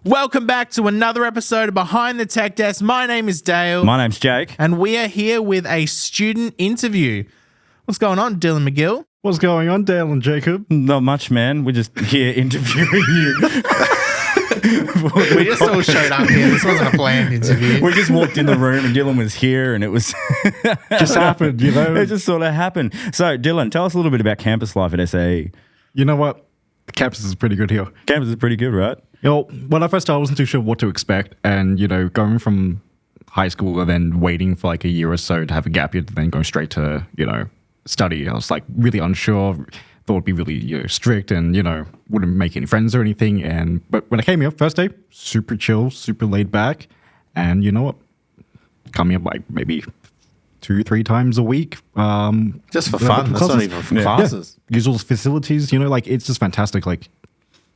Welcome back to another episode of Behind the Tech Desk. My name is Dale. My name's Jake. And we are here with a student interview. What's going on, Dylan McGill? What's going on, Dale and Jacob? Not much, man. We're just here interviewing you. We just all showed up here. This wasn't a planned interview. We just walked in the room and Dylan was here and it was... Just happened, you know? It just sort of happened. So, Dylan, tell us a little bit about campus life at SAE. You know what? The campus is pretty good here. Campus is pretty good, right? You know, when I first started, I wasn't too sure what to expect. And, you know, going from high school and then waiting for like a year or so to have a gap year to then go straight to, you know, study. I was like really unsure. Thought it'd be really, you know, strict and, you know, wouldn't make any friends or anything. But when I came here, first day, super chill, super laid back. And you know what? Coming up like maybe 2-3 times a week. Just for fun. That's not even for classes. Yeah. Use all the facilities, you know, like it's just fantastic. Like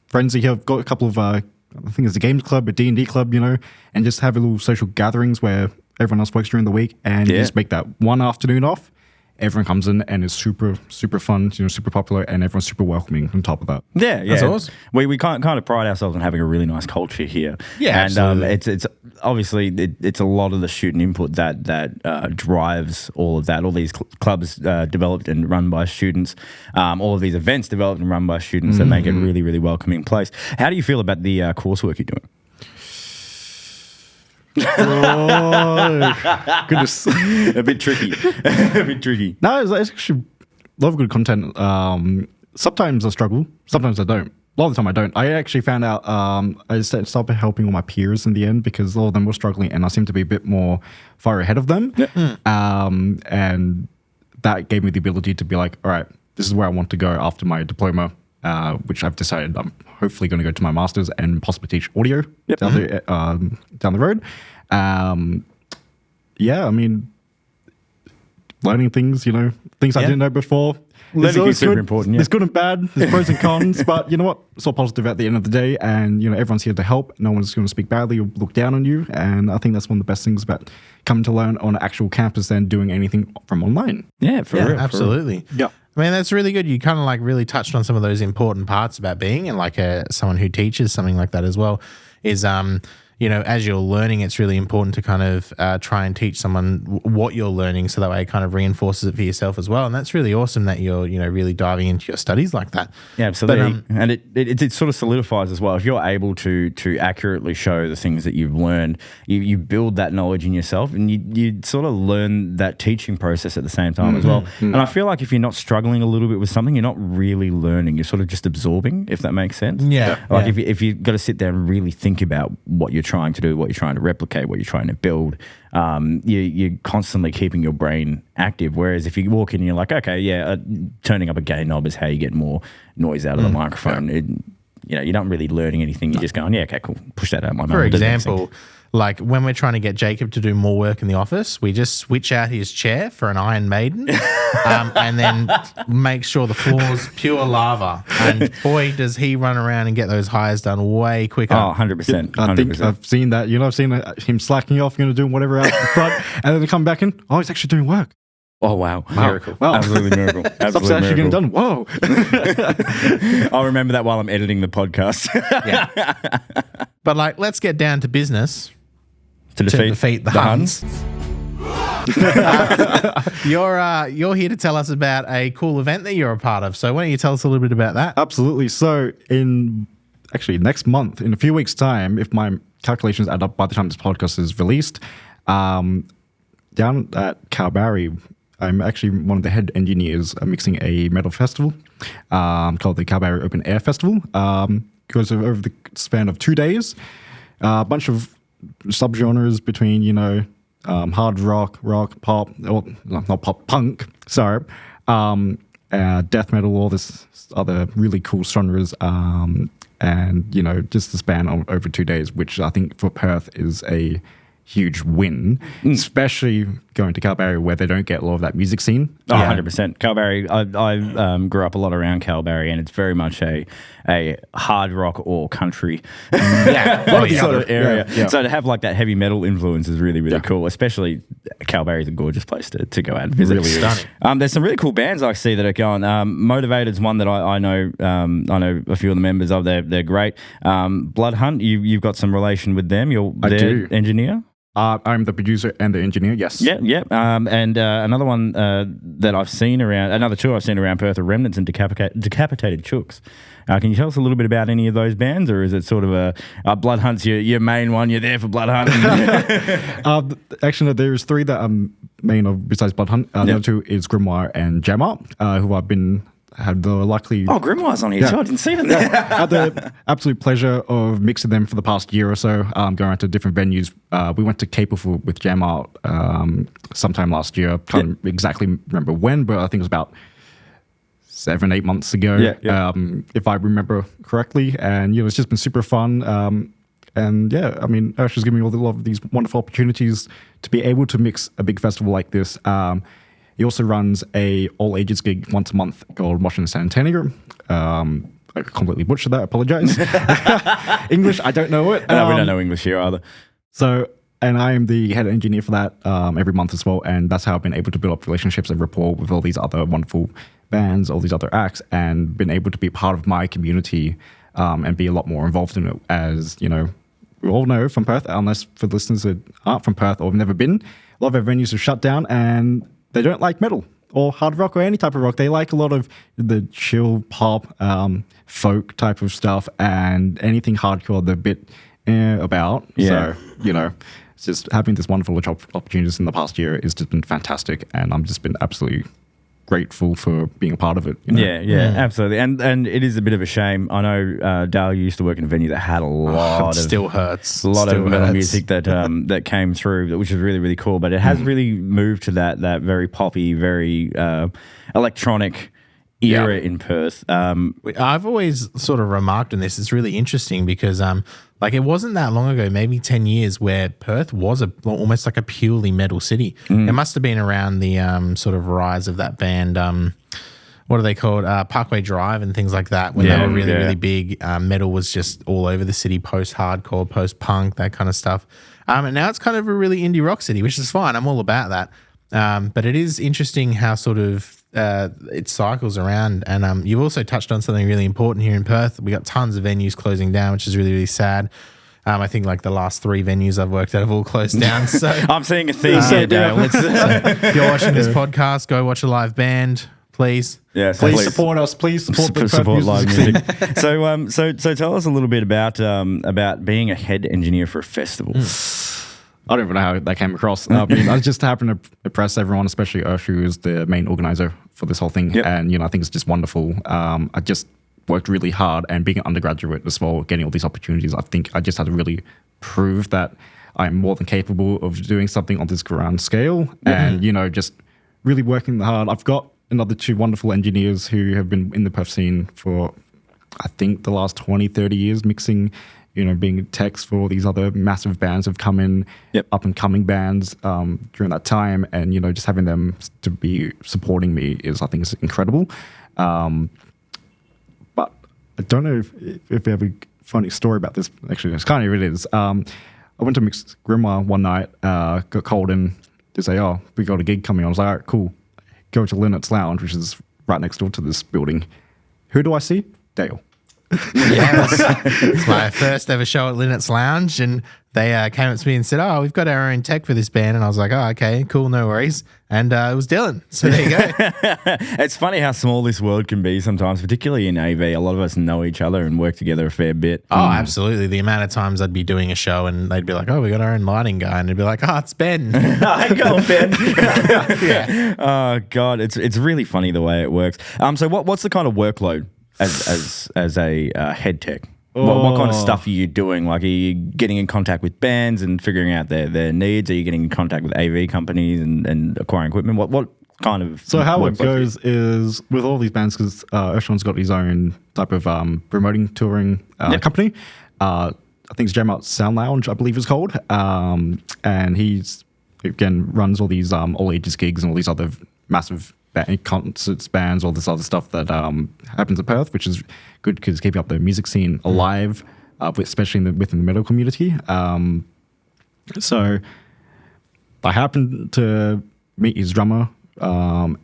friends here, I've got a couple of, I think there's a games club, a D&D club, you know, and just have a little social gatherings where everyone else works during the week and you just make that one afternoon off. Everyone comes in and it's super, super fun, you know, super popular, and everyone's super welcoming on top of that. Yeah, yeah. That's awesome. We kind of pride ourselves on having a really nice culture here. Yeah, and it's obviously it's a lot of the student input that drives all of that. All these clubs developed and run by students, all of these events developed and run by students that make it a really, really welcoming place. How do you feel about the coursework you're doing? Oh, goodness. A bit tricky. A bit tricky. No, it's actually a lot of good content. Sometimes I struggle, sometimes I don't. A lot of the time I don't. I actually found out I started helping all my peers in the end because all of them were struggling and I seemed to be a bit more far ahead of them. Yeah. And that gave me the ability to be like, all right, this is where I want to go after my diploma, which I've decided I'm hopefully going to go to my master's and possibly teach audio down the road. Yeah, I mean, learning things, you know, things I didn't know before. Learning is super important. There's good and bad. There's pros and cons, but you know what? It's all positive at the end of the day, and you know everyone's here to help. No one's going to speak badly or look down on you, and I think that's one of the best things about coming to learn on an actual campus than doing anything from online. Yeah, for real. Absolutely. Yeah. I mean, that's really good. You kind of like really touched on some of those important parts about being and like someone who teaches something like that as well is, you know, as you're learning, it's really important to kind of try and teach someone what you're learning so that way it kind of reinforces it for yourself as well. And that's really awesome that you're, you know, really diving into your studies like that. Yeah, absolutely. But, and it sort of solidifies as well. If you're able to accurately show the things that you've learned, you build that knowledge in yourself and you sort of learn that teaching process at the same time as well. And I feel like if you're not struggling a little bit with something, you're not really learning. You're sort of just absorbing, if that makes sense. Yeah. Like if you've got to sit there and really think about what you're trying to do, what you're trying to replicate, what you're trying to build, you're constantly keeping your brain active. Whereas if you walk in and you're like, okay, turning up a gain knob is how you get more noise out of the microphone. You know, you're not really learning anything. You're just going, yeah, okay, cool. Push that out of my mouth. For example, like when we're trying to get Jacob to do more work in the office, we just switch out his chair for an Iron Maiden and then make sure the floor's pure lava. And boy, does he run around and get those hires done way quicker. Oh, 100%. I think I've seen that. You know, I've seen him slacking off, you know, doing whatever out the front, and then they come back in. Oh, he's actually doing work. Oh, wow. Miracle. Wow. Absolutely miracle. Stuff's actually getting done. Whoa. I'll remember that while I'm editing the podcast. Yeah. But like, let's get down to business. To defeat the Huns. You're here to tell us about a cool event that you're a part of. So why don't you tell us a little bit about that? Absolutely. So next month, in a few weeks' time, if my calculations add up by the time this podcast is released, down at Kalbarri, I'm actually one of the head engineers mixing a metal festival called the Kalbarri Open Air Festival. Goes over the span of 2 days. A bunch of subgenres between, you know, hard rock, pop, or not pop, punk, sorry, death metal, all this other really cool genres, and, you know, just the span over 2 days, which I think for Perth is a huge win, especially going to Kalbarri where they don't get a lot of that music scene. Oh, 100%. Kalbarri, I grew up a lot around Kalbarri, and it's very much a hard rock or country sort of area. Yeah. So to have like that heavy metal influence is really, really cool, especially Kalbarri is a gorgeous place to go out and visit. Really stunning. There's some really cool bands I see that are going. Motivated's one that I know. I know a few of the members of. They're great. Bloodhunt, you've got some relation with them. You're their engineer. I'm the producer and the engineer, yes. Yeah. And another one that I've seen around, another two I've seen around Perth are Remnants and Decapitated Chooks. Can you tell us a little bit about any of those bands, or is it sort of a Bloodhunt's your main one? You're there for Bloodhunt? Actually, there's three that I'm main of besides Bloodhunt. The other two is Grimoire and JamArt, who I've had the luckily... Oh, Grimoire's on here too. I didn't see them there. I had the absolute pleasure of mixing them for the past year or so, going out to different venues. We went to Cape with JamArt sometime last year. Can't exactly remember when, but I think it was about 7-8 months ago, if I remember correctly. And, it's just been super fun. And yeah, I mean, Ursula's given me a lot of these wonderful opportunities to be able to mix a big festival like this. He also runs a all ages gig once a month called Washington San Antonio. I completely butchered that. I apologize. English, I don't know it. No, we don't know English here either. So, and I am the head engineer for that every month as well. And that's how I've been able to build up relationships and rapport with all these other wonderful bands, all these other acts, and been able to be part of my community and be a lot more involved in it. As we all know from Perth, unless for listeners that aren't from Perth or have never been, a lot of our venues have shut down and they don't like metal or hard rock or any type of rock. They like a lot of the chill pop, folk type of stuff, and anything hardcore they're a bit about. Yeah. So, it's just having this wonderful opportunities in the past year has just been fantastic, and I've just been absolutely grateful for being a part of it. Yeah, absolutely. And it is a bit of a shame. I know Dale used to work in a venue that had a lot of metal music that that came through, which is really, really cool. But it has really moved to that very poppy, very electronic era in Perth. I've always sort of remarked on this. It's really interesting because it wasn't that long ago, maybe 10 years, where Perth was almost like a purely metal city. It must have been around the sort of rise of that band, what are they called? Parkway Drive and things like that, when they were really, really big. Metal was just all over the city, post-hardcore, post-punk, that kind of stuff. And now it's kind of a really indie rock city, which is fine. I'm all about that. But it is interesting how sort of it cycles around. And you've also touched on something really important here in Perth. We got tons of venues closing down, which is really, really sad. I think like the last 3 venues I've worked at have all closed down. So I'm seeing a theme here, Dale. If you're watching this podcast, go watch a live band, please. Yeah, please support us. Please support live music. So tell us a little bit about being a head engineer for a festival. I don't even know how that came across. I just happened to impress everyone, especially Ursula, who is the main organizer for this whole thing. Yep. And, I think it's just wonderful. I just worked really hard, and being an undergraduate as well, getting all these opportunities, I think I just had to really prove that I'm more than capable of doing something on this grand scale. And, just really working hard. I've got another 2 wonderful engineers who have been in the Perth scene for, I think, the last 20, 30 years, mixing, being techs for all these other massive bands have come in, up and coming bands during that time. And, just having them to be supporting me I think is incredible. But I don't know if you have a funny story about this. Actually, it's kind of it is. I went to mix Grimoire one night, got called in to say, oh, we got a gig coming on. I was like, all right, cool. Go to Linnet's Lounge, which is right next door to this building. Who do I see? Dale. It's my first ever show at Linnet's Lounge, and they came up to me and said, oh, we've got our own tech for this band. And I was like, oh, okay, cool, no worries. And it was Dylan. So there you go. It's funny how small this world can be sometimes, particularly in AV. A lot of us know each other and work together a fair bit. Oh, absolutely. The amount of times I'd be doing a show and they'd be like, oh, we got our own lighting guy. And they'd be like, oh, it's Ben. How you going, Ben? Yeah. Oh, God, it's really funny the way it works. So what's the kind of workload as a head tech? What kind of stuff are you doing? Like, are you getting in contact with bands and figuring out their needs? Are you getting in contact with AV companies and acquiring equipment? What kind of... So how it goes is with all these bands, because Ursula's got his own type of promoting, touring company. I think it's JamArt Sound Lounge, I believe it's called. And he's again runs all these all ages gigs and all these other massive concerts, bands, all this other stuff that happens in Perth, which is good because keeping up the music scene alive, especially within the metal community. So I happened to meet his drummer, and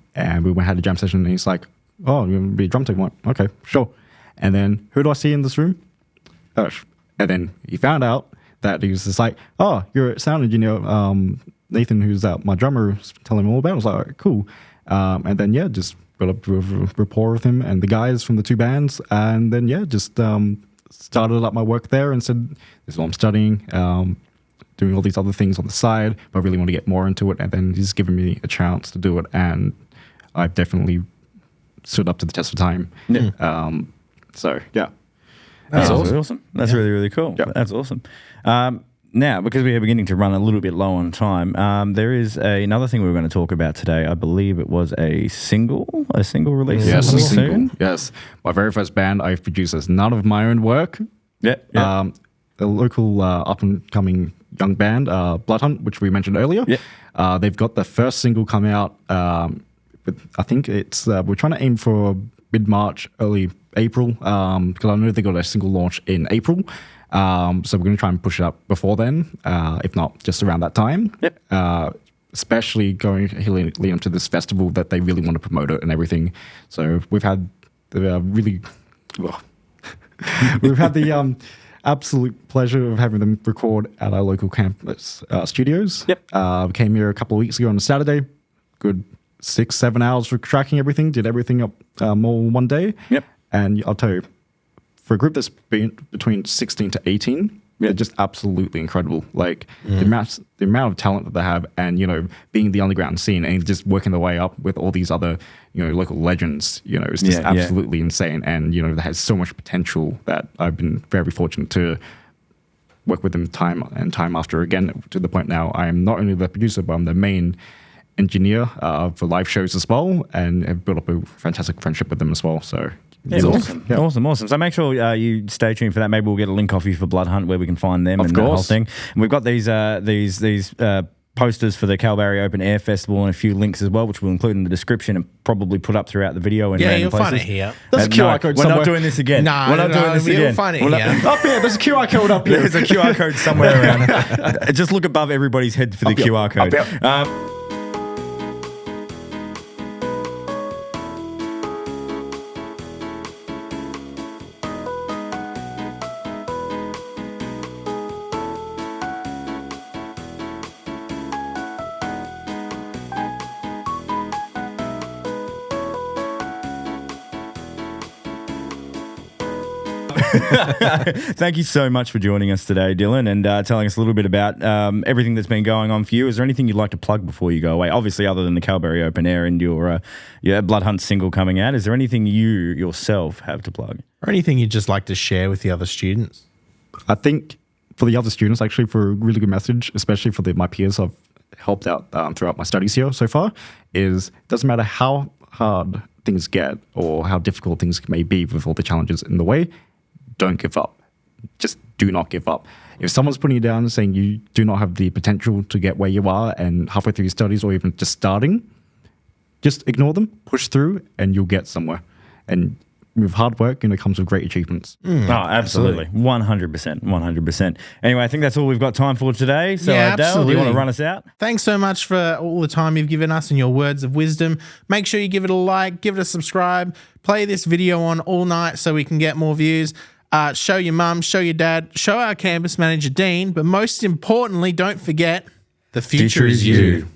we had a jam session, and he's like, "Oh, you're going to be a drum tech?" I'm like, "Okay, sure." And then, who do I see in this room? Ursh. And then he found out that he was just like, "Oh, you're a sound engineer, Nathan, who's my drummer, is telling me all about it." I was like, "All right, cool." And then, just built up a rapport with him and the guys from the two bands. And then, just started up my work there and said, "This is what I'm studying, doing all these other things on the side, but I really want to get more into it." And then he's given me a chance to do it. And I've definitely stood up to the test of time. Yeah. So, yeah. That's awesome. That's really, really cool. Yeah. That's awesome. Now, because we are beginning to run a little bit low on time, there is another thing we were going to talk about today. I believe it was a single release. Yes, soon. single. Yes. My very first band I've produced as none of my own work. Yeah. A local up-and-coming young band, Bloodhunt, which we mentioned earlier. Yeah. They've got the first single coming out. I think it's we're trying to aim for mid-March, early April, because I know they got a single launch in April. So we're going to try and push it up before then, if not just around that time. Yep. Especially leading up to this festival that they really want to promote it and everything. So we've had the we've had the absolute pleasure of having them record at our local campus studios. Yep. Came here a couple of weeks ago on a Saturday. Good 6-7 hours for tracking everything. Did everything up all one day. Yep. And I'll tell you, for a group that's been between 16 to 18, they're just absolutely incredible. Like the amount of talent that they have, and being in the underground scene and just working their way up with all these other local legends. It's just absolutely insane. And that has so much potential that I've been very fortunate to work with them time and time after again, to the point now I am not only the producer, but I'm the main engineer for live shows as well, and have built up a fantastic friendship with them as well. So. Yeah, awesome. Yeah. Awesome. So make sure you stay tuned for that. Maybe we'll get a link off you for Bloodhunt where we can find them and the whole thing. And we've got these posters for the Kalbarri Open Air Festival and a few links as well, which we'll include in the description and probably put up throughout the video. And you'll places. find it here. There's a QR code somewhere. We're not doing this again. We're not doing this again. You'll find it here. Up here, there's a QR code up here. There's a QR code somewhere around. Just look above everybody's head for the QR code. Thank you so much for joining us today, Dylan, and telling us a little bit about everything that's been going on for you. Is there anything you'd like to plug before you go away? Obviously, other than the Kalbarri Open Air and your Bloodhunt single coming out, is there anything you yourself have to plug? Or anything you'd just like to share with the other students? I think for the other students, actually, for a really good message, especially for my peers I've helped out throughout my studies here so far, is it doesn't matter how hard things get or how difficult things may be with all the challenges in the way, don't give up. Just do not give up. If someone's putting you down and saying you do not have the potential to get where you are and halfway through your studies or even just starting, just ignore them, push through, and you'll get somewhere. And with hard work, comes with great achievements. Absolutely. 100%. Anyway, I think that's all we've got time for today. So, Dale, do you want to run us out? Thanks so much for all the time you've given us and your words of wisdom. Make sure you give it a like, give it a subscribe, play this video on all night so we can get more views. Show your mum, show your dad, show our campus manager, Dean, but most importantly, don't forget, the future is you.